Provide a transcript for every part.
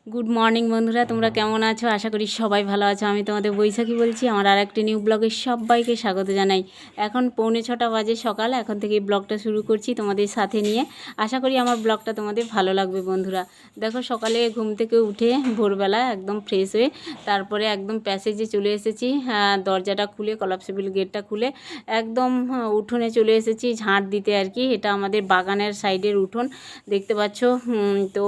Good morning বন্ধুরা, তোমরা কেমন আছো? আশা করি সবাই ভালো আছো। আমি তোমাদের বৈশাখী বলছি। আমার আর একটি নিউ ব্লগে সবাইকে স্বাগত জানাই। এখন 6:45 বাজে সকাল। এখন থেকে ব্লগটা শুরু করছি তোমাদের সাথে নিয়ে। আশা করি আমার ব্লগটা তোমাদের ভালো লাগবে বন্ধুরা। দেখো, সকালে ঘুম থেকে উঠে ভোরবেলা একদম ফ্রেশ হয়ে তারপরে একদম প্যাসেজে চলে এসেছি। দরজাটা খুলে, কলাপসিবল গেটটা খুলে একদম উঠোনে চলে এসেছি ঝাঁট দিতে আর কি। এটা আমাদের বাগানের সাইডের উঠোন, দেখতে পাচ্ছ। তো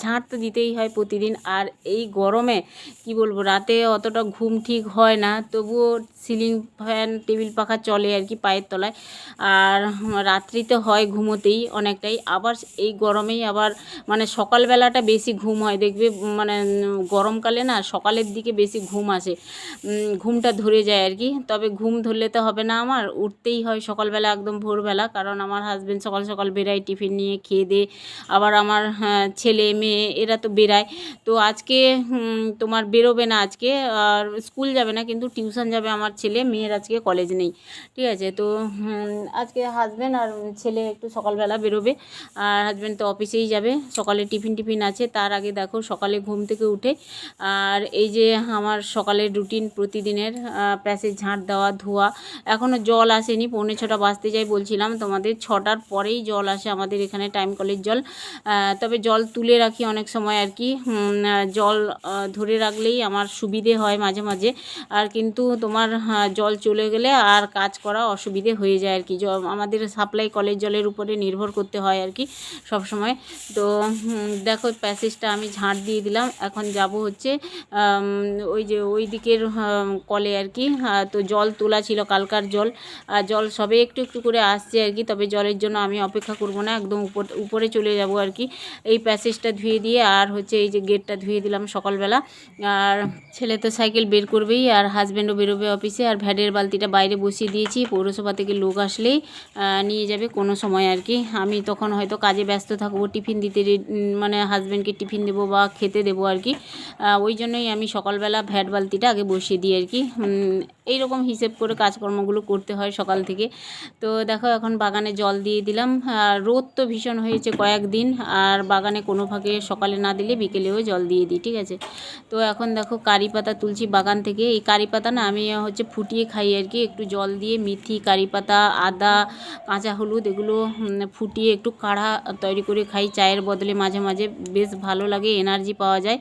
ঝাঁট তো দিতেই হয় প্রতিদিন। আর এই গরমে কি বলবো, রাতে অতটা ঘুম ঠিক হয় না, তবুও সিলিং ফ্যান, টেবিল পাখা চলে আর কি পায়ের তলায়। আর রাত্রিতে হয় ঘুমোতেই অনেকটাই। আবার এই গরমেই আবার মানে সকালবেলাটা বেশি ঘুম হয় দেখবে। মানে গরমকালে না সকালের দিকে বেশি ঘুম আসে, ঘুমটা ধরে যায় আর কি। তবে ঘুম ধরলে তো হবে না, আমার উঠতেই হয় সকালবেলা একদম ভোরবেলা। কারণ আমার হাজব্যান্ড সকাল সকাল বেরায় টিফিন নিয়ে, খেয়ে দিয়ে। আবার আমার ছেলে মেয়ে এরা তো বেরায়। তো আজকে তোমার বেরোবে না আজকে, আর স্কুল যাবে না, কিন্তু টিউশন যাবে আমার ছেলে। মেয়ের আজকে কলেজ নেই, ঠিক আছে। তো আজকে হাজব্যান্ড আর ছেলে একটু সকালবেলা বেরোবে। আর হাজব্যান্ড তো অফিসেই যাবে। সকালে টিফিন আছে। তার আগে দেখো, সকালে ঘুম থেকে উঠে আর এই যে আমার সকালের রুটিন প্রতিদিনের, প্যাসেজ ঝাঁট দেওয়া, ধোয়া। এখনও জল আসেনি, 6:45 বাজতে যাই বলছিলাম তোমাদের। 6টার পরেই জল আসে আমাদের এখানে, টাইম কলের জল। তবে জল তুলে রাখি অনেক সময় আর কি। জল ধরে রাখলেই আমার সুবিধে হয় মাঝে মাঝে। আর কিন্তু তোমার জল চলে গেলে আর কাজ করা অসুবিধে হয়ে যায় আর কি। আমাদের সাপ্লাই কলের জলের উপরে নির্ভর করতে হয় আর কি সব সময়। তো দেখো, প্যাসেজটা আমি ঝাঁট দিয়ে দিলাম। এখন যাব হচ্ছে ওই যে ওই দিকের কলে আর কি। তো জল তোলা ছিল কালকার জল, আর জল সবে একটু একটু করে আসছে আর কি। তবে জলের জন্য আমি অপেক্ষা করব না, একদম উপরে চলে যাব আর কি। এই প্যাসেজটা ধুয়ে দিয়ে আর হচ্ছে এই যে গেটটা ধুয়ে দিলাম সকালবেলা। আর ছেলে তো সাইকেল বের করবেই, আর হাজব্যান্ডও বেরোবে অফিসে। আর ভ্যানের বালতিটা বাইরে বসিয়ে দিয়েছি, পৌরসভা থেকে লোক আসলেই নিয়ে যাবে কোনো সময় আর কি। আমি তখন হয়তো কাজে ব্যস্ত থাকবো, টিফিন দিতে, মানে হাজব্যান্ডকে টিফিন দেবো বা খেতে দেবো আর কি। ওই জন্যই আমি সকালবেলা ভ্যাট বালতিটা আগে বসিয়ে দিই আর কি। এইরকম হিসেব করে কাজকর্মগুলো করতে হয় সকাল থেকে। তো দেখো, এখন বাগানে জল দিয়ে দিলাম। রোদ তো ভীষণ হয়েছে কয়েকদিন, আর বাগানে কোনো ফাঁকে সকালে না দিলে বিকেলেও জল দিয়ে দিই, ঠিক আছে। তো এখন দেখো, কারি পাতা তুলছি বাগান থেকে। এই কারি পাতা না আমি হচ্ছে ফুটিয়ে খাই আর কি, একটু জল দিয়ে। মেথি, কারি পাতা, আদা, কাঁচা হলুদ এগুলো ফুটিয়ে একটু কাঢ়া তৈরি করে খাই চায়ের বদলে মাঝে মাঝে। বেশ ভালো লাগে, এনার্জি পাওয়া যায়।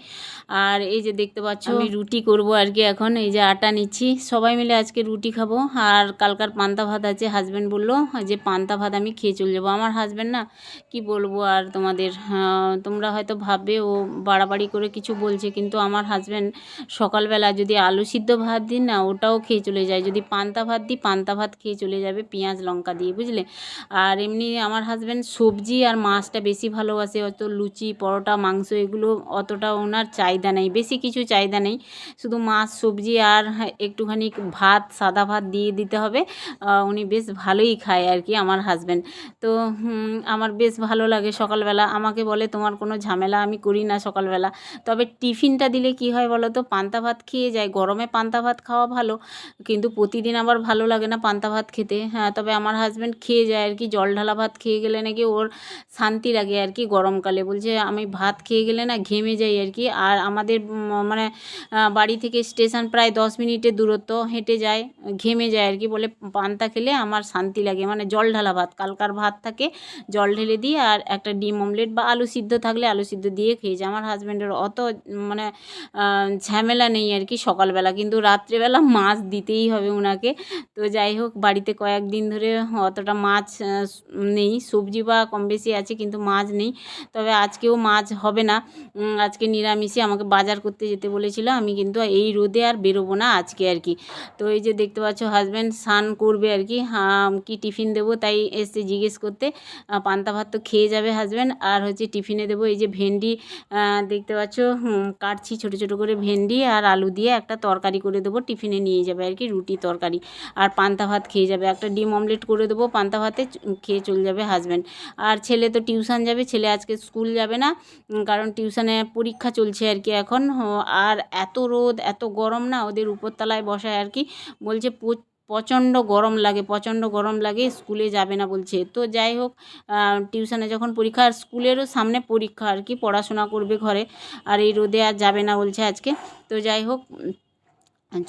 আর এই যে দেখতে পাচ্ছ, আমি রুটি করব আর কি। এখন এই যে আটা নিচ্ছি, সবাই মিলে আজকে রুটি খাবো। আর কালকার পান্তা ভাত আছে। হাজব্যান্ড বললো যে পান্তা ভাত আমি খেয়ে চলে যাবো। আমার হাজব্যান্ড না, কি বলবো আর তোমাদের, তোমরা হয়তো ভাববে ও বাড়াবাড়ি করে কিছু বলছে, কিন্তু আমার হাজব্যান্ড সকালবেলা যদি আলু সিদ্ধ ভাত দিন না, ওটাও খেয়ে চলে যায়। যদি পান্তা ভাত দিই, পান্তা ভাত খেয়ে চলে যাবে পেঁয়াজ লঙ্কা দিয়ে, বুঝলে। আর এমনি আমার হাজব্যান্ড সবজি আর মাছটা বেশি ভালোবাসে। অত লুচি, পরোটা, মাংস এগুলো অতটা ওনার চাহিদা নেই, বেশি কিছু চাহিদা নেই। শুধু মাছ, সবজি আর একটুখানি ভাত, সাদা ভাত দিয়ে দিতে হবে। উনি বেশ ভালোই খায় আর কি আমার হাজব্যান্ড। তো আমার বেশ ভালো লাগে সকালবেলা। আমাকে বলে তোমার কোনো ঝামেলা আমি করি না সকালবেলা। তবে টিফিনটা দিলে কি হয় বলো তো, পান্তা ভাত খেয়ে যায়। গরমে পান্তা ভাত খাওয়া ভালো, কিন্তু প্রতিদিন আবার ভালো লাগে না পান্তা ভাত খেতে। তবে আমার হাজব্যান্ড খেয়ে যায় আর কি। জল ঢালা ভাত খেয়ে গেলে নাকি ওর শান্তি লাগে আর কি গরমকালে। বলছে আমি ভাত খেয়ে গেলে না ঘেমে যাই আর কি। আর আমাদের মানে বাড়ি থেকে স্টেশন প্রায় 10 মিনিটের দূরত্ব, হেঁটে যায়, ঘেমে যায় আর কি। বলে পান্তা খেলে আমার শান্তি লাগে, মানে জল ঢালা ভাত, কালকার ভাত থাকে, জল ঢেলে দিয়ে আর একটা ডিম অমলেট বা আলু সিদ্ধ থাকলে আলু সিদ্ধ দিয়ে খেয়ে যায়। আমার হাজব্যান্ডের অত মানে ঝামেলা নেই আর কি সকালবেলা। কিন্তু রাত্রেবেলা মাছ দিতেই হবে ওনাকে। তো যাই হোক, বাড়িতে কয়েকদিন ধরে অতটা মাছ নেই, সবজি বা কম বেশি আছে, কিন্তু মাছ নেই। তবে আজকেও মাছ হবে না, আজকে নিরামিষই। আমাকে বাজার করতে যেতে বলেছিল, আমি কিন্তু এই রোদে আর বেরোবো না আজকে আর কি। তো এই যে দেখতে পাচ্ছ, হাজব্যান্ড স্নান করবে আর কি। কি টিফিন দেবো তাই এসে জিজ্ঞেস করতে। পান্তা ভাত তো খেয়ে যাবে হাজব্যান্ড, আর হচ্ছে টিফিনে দেবো এই যে ভেন্ডি, দেখতে পাচ্ছ কাটছি ছোটো ছোটো করে ভেন্ডি আর আলু দিয়ে একটা তরকারি করে দেবো, টিফিনে নিয়ে যাবে আর কি, রুটি তরকারি। আর পান্তা ভাত খেয়ে যাবে। একটা ডিম অমলেট করে দেবো, পান্তা ভাতে খেয়ে চলে যাবে হাজব্যান্ড। আর ছেলে তো টিউশন যাবে, ছেলে আজকে স্কুল যাবে না, কারণ টিউশনে পরীক্ষা চলছে আর কি এখন। আর এত রোদ, এত গরম না, ওদের উপরতলায় বসায় আর কি। বলছে প্রচণ্ড গরম লাগে, স্কুলে যাবে না বলছে। তো যাই হোক, টিউশনে যখন পরীক্ষা আর স্কুলেরও সামনে পরীক্ষা আর কি, পড়াশোনা করবে ঘরে, আর এই রোদে আর যাবে না বলছে আজকে। তো যাই হোক,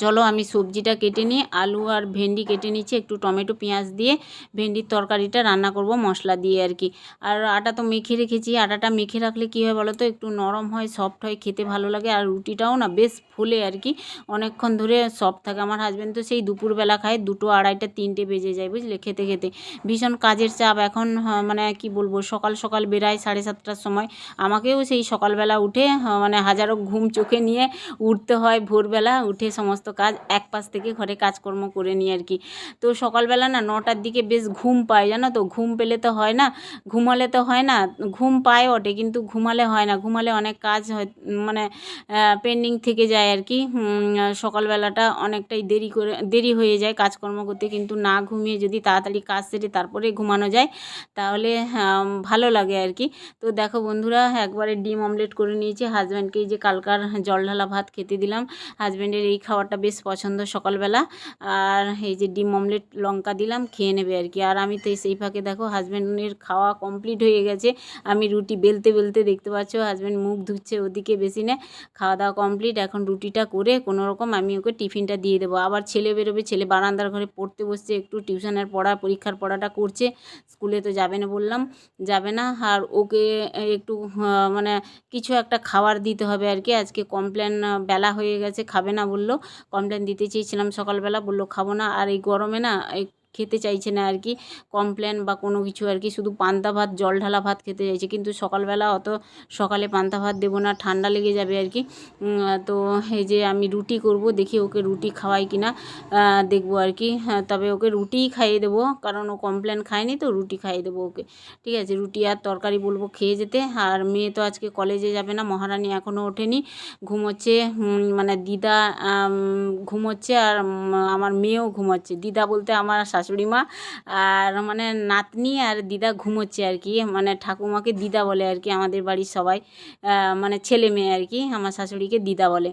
চলো আমি সবজিটা কেটে নিই, আলু আর ভেন্ডি কেটে নিচ্ছি, একটু টমেটো পেঁয়াজ দিয়ে ভেন্ডির তরকারিটা রান্না করব মশলা দিয়ে আর কি। আর আটা তো মেখে রেখেছি, আটাটা মেখে রাখলে কী হয় বলো তো, একটু নরম হয়, সফট হয়, খেতে ভালো লাগে, আর রুটিটাও না বেশ ফুলে আর কি, অনেকক্ষণ ধরে সফট থাকে। আমার হাজব্যান্ড তো সেই দুপুরবেলা খায়, 2টো, 2:30, 3টে বেজে যায় বুঝলে খেতে খেতে। ভীষণ কাজের চাপ এখন, মানে কি বলবো, সকাল সকাল বেরায় 7:30টার সময়। আমাকেও সেই সকালবেলা উঠে মানে হাজারো ঘুম চোখে নিয়ে উঠতে হয়, ভোরবেলা উঠে সমস্ত কাজ এক পাশ থেকে ঘরে কাজকর্ম করে নিই আর কি। তো সকালবেলা না 9টার দিকে বেশ ঘুম পায়, জানো তো, ঘুম পেলে তো হয় না, ঘুমালে তো হয় না, ঘুম পায় ওঠে কিন্তু ঘুমালে হয় না, ঘুমালে অনেক কাজ হয়, মানে পেন্ডিং থেকে যায় আর কি। সকালবেলাটা অনেকটাই দেরি হয়ে যায় কাজকর্ম করতে, কিন্তু না ঘুমিয়ে যদি তাড়াতাড়ি কাজ সেরে তারপরে ঘুমানো যায় তাহলে ভালো লাগে আর কি। তো দেখো বন্ধুরা, একবারে ডিম অমলেট করে নিয়েছি, হাজব্যান্ডকে এই যে কালকার জল ঢালা ভাত খেতে দিলাম, হাজব্যান্ডের এই খাবারটা বেশ পছন্দ সকালবেলা, আর এই যে ডিম অমলেট লঙ্কা দিলাম, খেয়ে নেবে আর কি। আর আমি তো সেই ফাঁকে দেখো হাজব্যান্ডের খাওয়া কমপ্লিট হয়ে গেছে, আমি রুটি বেলতে বেলতে দেখতে পাচ্ছ হাজব্যান্ড মুখ ধুচ্ছে ওদিকে বেসিনে, খাওয়া দাওয়া কমপ্লিট। এখন রুটিটা করে কোনো রকম আমি ওকে টিফিনটা দিয়ে দেবো। আবার ছেলে বেরোবে, ছেলে বারান্দার ঘরে পড়তে বসছে, একটু টিউশনের পরীক্ষার পড়াটা করছে, স্কুলে তো যাবে না বললাম, যাবে না। আর ওকে একটু মানে কিছু একটা খাবার দিতে হবে আর কি। আজকে কমপ্লেন বেলা হয়ে গেছে, খাবে না বললো, কমপ্লেন দিতে চেয়েছিলাম সকালবেলা, বললো খাবো না। আর এই গরমে না খেতে চাইছে না আর কি কমপ্লেন বা কোনো কিছু আর কি, শুধু পান্তা ভাত, জল ঢালা ভাত খেতে চাইছে, কিন্তু সকালবেলা অত সকালে পান্তা ভাত দেবো না, ঠান্ডা লেগে যাবে আর কি। তো এই যে আমি রুটি করব, দেখি ওকে রুটি খাওয়াই কিনা দেখবো আর কি। তবে ওকে রুটিই খাইয়ে দেবো, কারণ ও কমপ্লেন খায়নি, তো রুটি খাইয়ে দেবো ওকে, ঠিক আছে। রুটি আর তরকারি বলবো খেয়ে যেতে। আর মেয়ে তো আজকে কলেজে যাবে না, মহারানী এখনও ওঠেনি, ঘুমোচ্ছে, মানে দিদা ঘুমোচ্ছে, আর আমার মেয়েও ঘুমোচ্ছে। দিদা বলতে আমার শাশুড়ি মা, আর মানে নাতনি আর দিদা ঘুমোচ্ছে আর কি, মানে ঠাকুমাকে দিদা বলে আর কি আমাদের বাড়ির সবাই, মানে ছেলে মেয়ে আর কি, আমার শাশুড়িকে দিদা বলে।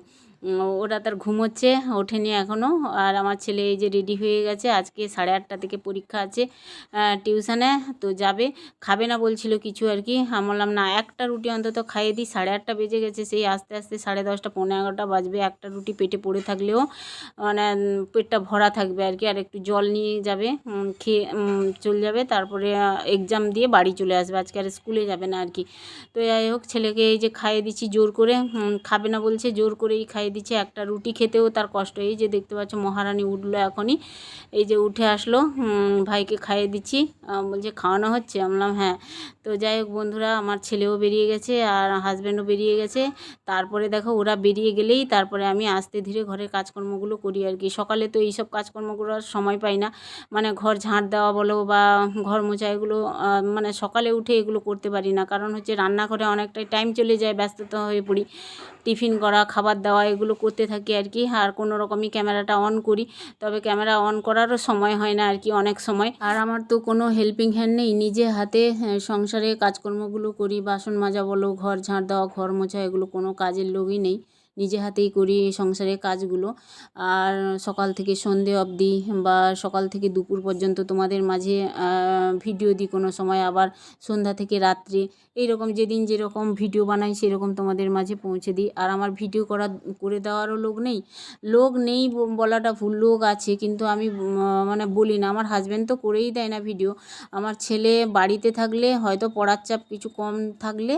ওরা তার ঘুমোচ্ছে, ওঠেনি এখনও। আর আমার ছেলে এই যে রেডি হয়ে গেছে, আজকে 8:30 থেকে পরীক্ষা আছে টিউশনে, তো যাবে। খাবে না বলছিল কিছু আর কি, আমি বললাম না, একটা রুটি অন্তত খাইয়ে দিই, 8:30 বেজে গেছে, সেই আস্তে আস্তে 10:30, 11:45 বাজবে, একটা রুটি পেটে পড়ে থাকলেও মানে পেটটা ভরা থাকবে আর কি। আর একটু জল নিয়ে যাবে, খেয়ে চলে যাবে, তারপরে এক্সাম দিয়ে বাড়ি চলে আসবে, আজকে আর স্কুলে যাবে না আর কি। তো যাই হোক, ছেলেকে এই যে খাইয়ে দিচ্ছি জোর করে, খাবে না বলছে, জোর করেই খাইয়ে দিচ্ছে। একটা রুটি খেতেও তার কষ্ট, এই যে দেখতে পাচ্ছ মহারানী উঠলো এখনই, এই যে উঠে আসলো, ভাইকে খাইয়ে দিচ্ছি, বলছে খাওয়ানো হচ্ছে, আমি বললাম হ্যাঁ। তো যাই হোক বন্ধুরা, আমার ছেলেও বেরিয়ে গেছে আর হাজব্যান্ডও বেরিয়ে গেছে, তারপরে দেখো ওরা বেরিয়ে গেলেই তারপরে আমি আস্তে ধীরে ঘরের কাজকর্মগুলো করি আর কি। সকালে তো এইসব কাজকর্ম করার সময় পাই না, মানে ঘর ঝাঁট দেওয়া বলো বা ঘর মোছা, এগুলো মানে সকালে উঠে এগুলো করতে পারি না, কারণ হচ্ছে রান্নাঘরে অনেকটাই টাইম চলে যায়, ব্যস্ততা হয়ে পড়ি, টিফিন করা, খাবার দেওয়া, এগুলো করতে থাকি আর কি। আর কোনো রকমই ক্যামেরাটা অন করি, তবে ক্যামেরা অন করারও সময় হয় না আর কি অনেক সময়। আর আমার তো কোনো হেল্পিং হ্যান্ড নেই, নিজে হাতে সংসারে কাজকর্মগুলো করি, বাসন মাজা বলো, ঘর ঝাঁট দেওয়া, ঘর মোছা, এগুলো কোনো কাজের লোকই নেই, নিজে হাতেই করি এই সংসারের কাজগুলো। আর সকাল থেকে সন্ধে অবধি বা সকাল থেকে দুপুর পর্যন্ত তোমাদের মাঝে ভিডিও দিই কোনো সময়, আবার সন্ধ্যা থেকে রাত্রে, এইরকম যেদিন যেরকম ভিডিও বানাই সেরকম তোমাদের মাঝে পৌঁছে দিই। আর আমার ভিডিও করে দেওয়ারও লোক নেই বলাটা ভুল, লোক আছে, কিন্তু আমি মানে বলি না। আমার হাজব্যান্ড তো করেই দেয় না ভিডিও, আমার ছেলে বাড়িতে থাকলে, হয়তো পড়ার চাপ কিছু কম থাকলে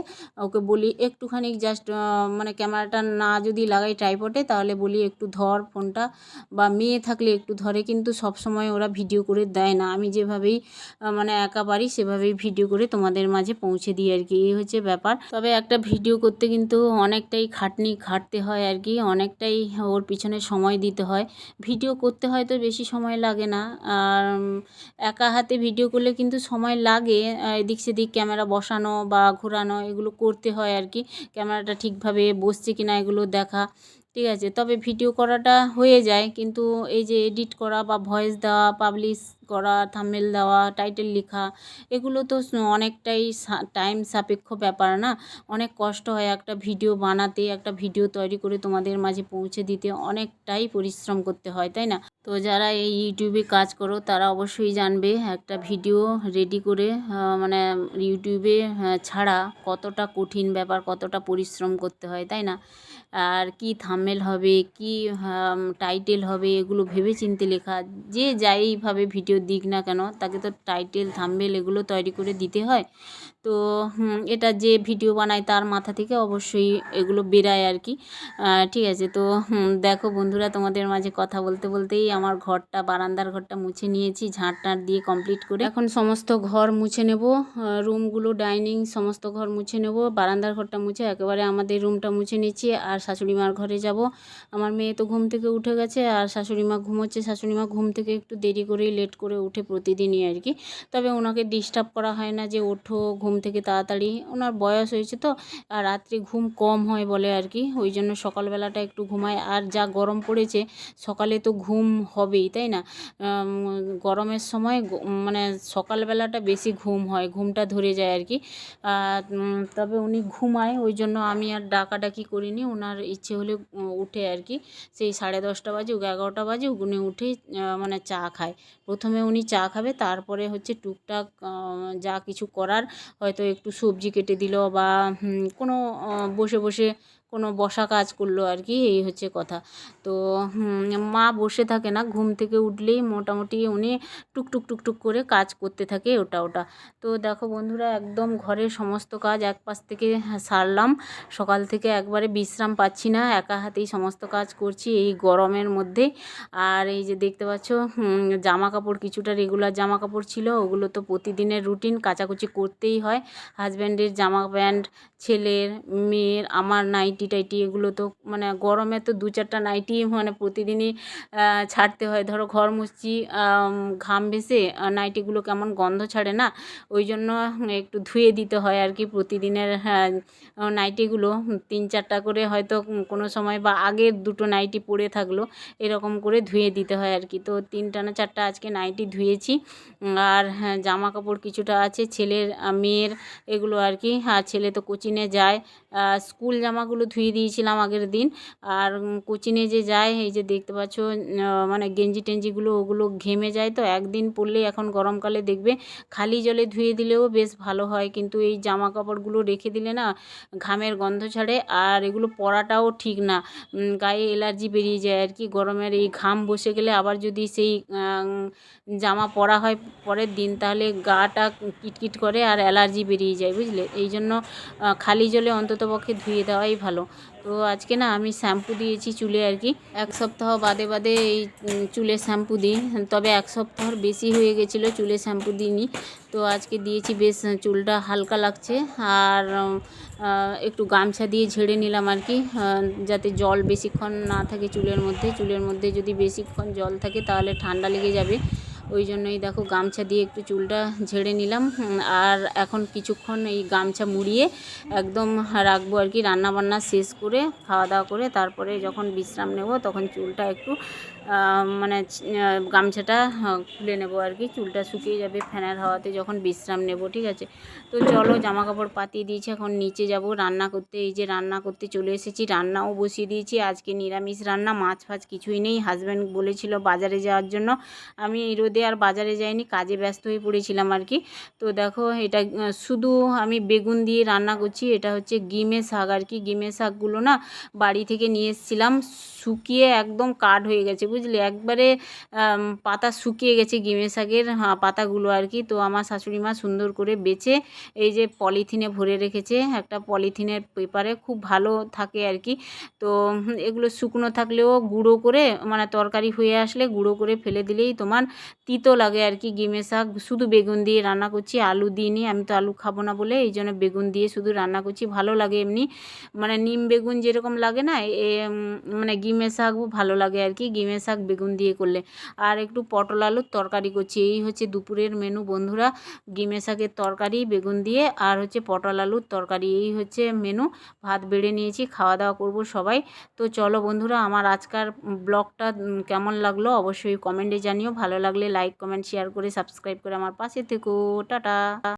ওকে বলি একটুখানি জাস্ট, মানে ক্যামেরাটা না যদি লাগাই ট্রাইপডে, তাহলে বলি একটু ধর ফোনটা, বা মেয়ে থাকলে একটু ধরে, কিন্তু সব সময় ওরা ভিডিও করে দেয় না। আমি যেভাবেই মানে একা পারি সেভাবেই ভিডিও করে তোমাদের মাঝে পৌঁছে দিই আর কি, এই হচ্ছে ব্যাপার। তবে একটা ভিডিও করতে কিন্তু অনেকটাই খাটতে হয় আর কি, অনেকটাই ওর পিছনে সময় দিতে হয়। ভিডিও করতে হয়তো বেশি সময় লাগে না, আর একা হাতে ভিডিও করলে কিন্তু সময় লাগে, এদিক সেদিক ক্যামেরা বসানো বা ঘোরানো, এগুলো করতে হয় আর কি, ক্যামেরাটা ঠিকভাবে বসছে কিনা এগুলো দেখা, ঠিক আছে। তবে ভিডিও করাটা হয়ে যায়, কিন্তু এই যে এডিট করা বা ভয়েস দেওয়া, পাবলিশ করা, থাম্বনেল দেওয়া, টাইটেল লেখা, এগুলো তো অনেকটাই টাইম সাপেক্ষ ব্যাপার না। অনেক কষ্ট হয় একটা ভিডিও বানাতে, একটা ভিডিও তৈরি করে তোমাদের মাঝে পৌঁছে দিতে অনেকটাই পরিশ্রম করতে হয়, তাই না? তো যারা এই ইউটিউবে কাজ করো তারা অবশ্যই জানবে একটা ভিডিও রেডি করে মানে ইউটিউবে ছাড়া কতটা কঠিন ব্যাপার, কতটা পরিশ্রম করতে হয়, তাই না? আর কি থাম্বনেল হবে, কি টাইটেল হবে, এগুলো ভেবে চিন্তে লেখা। যে যাইভাবে ভিডিও দিক না কেন তাকে তো টাইটেল থাম্বনেল এগুলো তৈরি করে দিতে হয়। তো এটা যে ভিডিও বানায় তার মাথা থেকে অবশ্যই এগুলো বেরায় আর কি। ঠিক আছে, তো দেখো বন্ধুরা, তোমাদের মাঝে কথা বলতে বলতেই আমার ঘরটা, বারান্দার ঘরটা মুছে নিয়েছি, ঝাঁট টাঁট দিয়ে কমপ্লিট করে। এখন সমস্ত ঘর মুছে নেব, রুমগুলো, ডাইনিং সমস্ত ঘর মুছে নেব। বারান্দার ঘরটা মুছে একেবারে আমাদের রুমটা মুছে নিচ্ছি, আর শাশুড়ি মার ঘরে যাব। আমার মেয়ে তো ঘুম থেকে উঠে গেছে, আর শাশুড়ি মা ঘুমোচ্ছে। শাশুড়ি মা ঘুম থেকে একটু দেরি করেই, লেট করে উঠে প্রতিদিনই আর কি। তবে ওনাকে ডিস্টার্ব করা হয় না যে ওঠো ঘুম থেকে তাড়াতাড়ি, ওনার বয়স হয়েছে তো, আর রাত্রে ঘুম কম হয় বলে আর কি, ওই জন্য সকালবেলাটা একটু ঘুমায়। আর যা গরম পড়েছে সকালে তো ঘুম হবেই, তাই না? গরমের সময় মানে সকালবেলাটা বেশি ঘুম হয়, ঘুমটা ধরে যায় আর কি। তবে উনি ঘুমায়, ওই জন্য আমি আর ডাকাডাকি করিনি। ওনার ইচ্ছে হলে উঠে আর কি, সেই 10:30 বাজুক 11টা বাজুক উনি উঠেই মানে চা খায়। প্রথমে উনি চা খাবে, তারপরে হচ্ছে টুকটাক যা কিছু করার, হয়তো একটু সবজি কেটে দিল বা কোনো বসে বসে কোনো বসা কাজ করলো আর কি, এই হচ্ছে কথা। তো মা বসে থাকে না, ঘুম থেকে উঠলেই মোটামুটি উনি টুকটুক টুকটুক করে কাজ করতে থাকে ওটা ওটা। তো দেখো বন্ধুরা, একদম ঘরের সমস্ত কাজ এক পাশ থেকে সারলাম। সকাল থেকে একবারে বিশ্রাম পাচ্ছি না, একা হাতেই সমস্ত কাজ করছি এই গরমের মধ্যে। আর এই যে দেখতে পাচ্ছ, জামা কাপড় কিছুটা রেগুলার জামা কাপড় ছিল, ওগুলো তো প্রতিদিনের রুটিন কাচাকুচি করতেই হয়। হাজব্যান্ডের জামা প্যান্ট, ছেলের, মেয়ের, আমার নাইটি টাইটি, এগুলো তো মানে গরমে তো 2-4টা নাইটি মানে প্রতিদিনই ছাড়তে হয়। ধরো ঘর মুছছি, ঘাম ভেসে নাইটিগুলো কেমন গন্ধ ছাড়ে না, ওই জন্য একটু ধুয়ে দিতে হয় আর কি প্রতিদিনের নাইটিগুলো। 3-4টা করে হয়তো কোনো সময়, বা আগের 2টো নাইটি পরে থাকলো, এরকম করে ধুয়ে দিতে হয় আর কি। তো 3টা না 4টা আজকে নাইটি ধুয়েছি। আর জামা কাপড় কিছুটা আছে, ছেলের, মেয়ের, এগুলো আর কি। আর ছেলে তো কোচিংয়ে যায়, স্কুল জামাগুলো ধুয়ে দিয়েছিলাম আগের দিন। আর কোচিংয়ে যে যায়, এই যে দেখতে পাচ্ছ মানে গেঞ্জি টেঞ্জিগুলো, ওগুলো ঘেমে যায়, তো একদিন পরলেই এখন গরমকালে দেখবে খালি জলে ধুয়ে দিলেও বেশ ভালো হয়, কিন্তু এই জামা কাপড়গুলো রেখে দিলে না ঘামের গন্ধ ছাড়ে, আর এগুলো পরাটাও ঠিক না, গায়ে অ্যালার্জি বেরিয়ে যায় আর কি। গরমের এই ঘাম বসে গেলে আবার যদি সেই জামা পরা হয় পরের দিন, তাহলে গাটা কিটকিট করে আর অ্যালার্জি বেরিয়ে যায়, বুঝলে? এই জন্য খালি জলে অন্ততপক্ষে ধুয়ে দেওয়াই ভালো। তো আজকে না আমি শ্যাম্পু দিয়েছি চুলে আর কি, 1 সপ্তাহ বাদে বাদে এই চুলে শ্যাম্পু দিই। তবে 1 সপ্তাহর বেশি হয়ে গেছিলো চুলে শ্যাম্পু দিইনি, তো আজকে দিয়েছি। বেশ চুলটা হালকা লাগছে, আর একটু গামছা দিয়ে ঝেড়ে নিলাম আর কি, যাতে জল বেশিক্ষণ না থাকে চুলের মধ্যে। চুলের মধ্যে যদি বেশিক্ষণ জল থাকে তাহলে ঠান্ডা লেগে যাবে, ওই জন্যই দেখো গামছা দিয়ে একটু চুলটা ঝেড়ে নিলাম। আর এখন কিছুক্ষণ এই গামছা মুড়িয়ে একদম রাখবো আর কি, রান্নাবান্না শেষ করে খাওয়া দাওয়া করে তারপরে যখন বিশ্রাম নেব তখন চুলটা একটু মানে গামছাটা খুলে নেব আর কি, চুলটা শুকিয়ে যাবে ফ্যানের হাওয়াতে যখন বিশ্রাম নেব, ঠিক আছে? তো চলো, জামা কাপড় পাতিয়ে দিয়েছি, এখন নিচে যাব রান্না করতে। এই যে রান্না করতে চলে এসেছি, রান্নাও বসিয়ে দিয়েছি। আজকে নিরামিষ রান্না, মাছ ফাছ কিছুই নেই। হাজব্যান্ড বলেছিল বাজারে যাওয়ার জন্য, আমি এই রোদে আর বাজারে যাইনি, কাজে ব্যস্ত হয়ে পড়েছিলাম আর কি। তো দেখো, এটা শুধু আমি বেগুন দিয়ে রান্না করছি। এটা হচ্ছে গিমে শাক আর কি। গিমে শাকগুলো না বাড়ি থেকে নিয়ে এসেছিলাম, শুকিয়ে একদম কাঠ হয়ে গেছে, বুঝলে? একবারে পাতা শুকিয়ে গেছে গিমে শাকের পাতাগুলো আর কি। তো আমার শাশুড়ি মা সুন্দর করে বেছে এই যে পলিথিনে ভরে রেখেছে, একটা পলিথিনের পেপারে, খুব ভালো থাকে আর কি। তো এগুলো শুকনো থাকলেও গুঁড়ো করে, মানে তরকারি হয়ে আসলে গুঁড়ো করে ফেলে দিলেই তোমার তিতো লাগে আর কি। গিমে শাক শুধু বেগুন দিয়ে রান্না করছি, আলু দিইনি, আমি তো আলু খাবো না বলে এই জন্য বেগুন দিয়ে শুধু রান্না করছি। ভালো লাগে এমনি, মানে নিম বেগুন যেরকম লাগে না, মানে গিমে শাকও ভালো লাগে আর কি। গিমে শাক বেগুন দিয়ে করলে। আর একটু পটল আলুর তরকারি করছি। এই হচ্ছে দুপুরের মেনু বন্ধুরা, ডিমের শাকের তরকারি বেগুন দিয়ে আর হচ্ছে পটল আলুর তরকারি, এই হচ্ছে মেনু। ভাত বেড়ে নিয়েছি, খাওয়া দাওয়া করব সবাই। তো চলো বন্ধুরা, আমার আজকার ব্লগটা কেমন লাগলো অবশ্যই কমেন্টে জানিও। ভালো লাগলে লাইক কমেন্ট শেয়ার করে সাবস্ক্রাইব করে আমার পাশে থেকো। টাটা।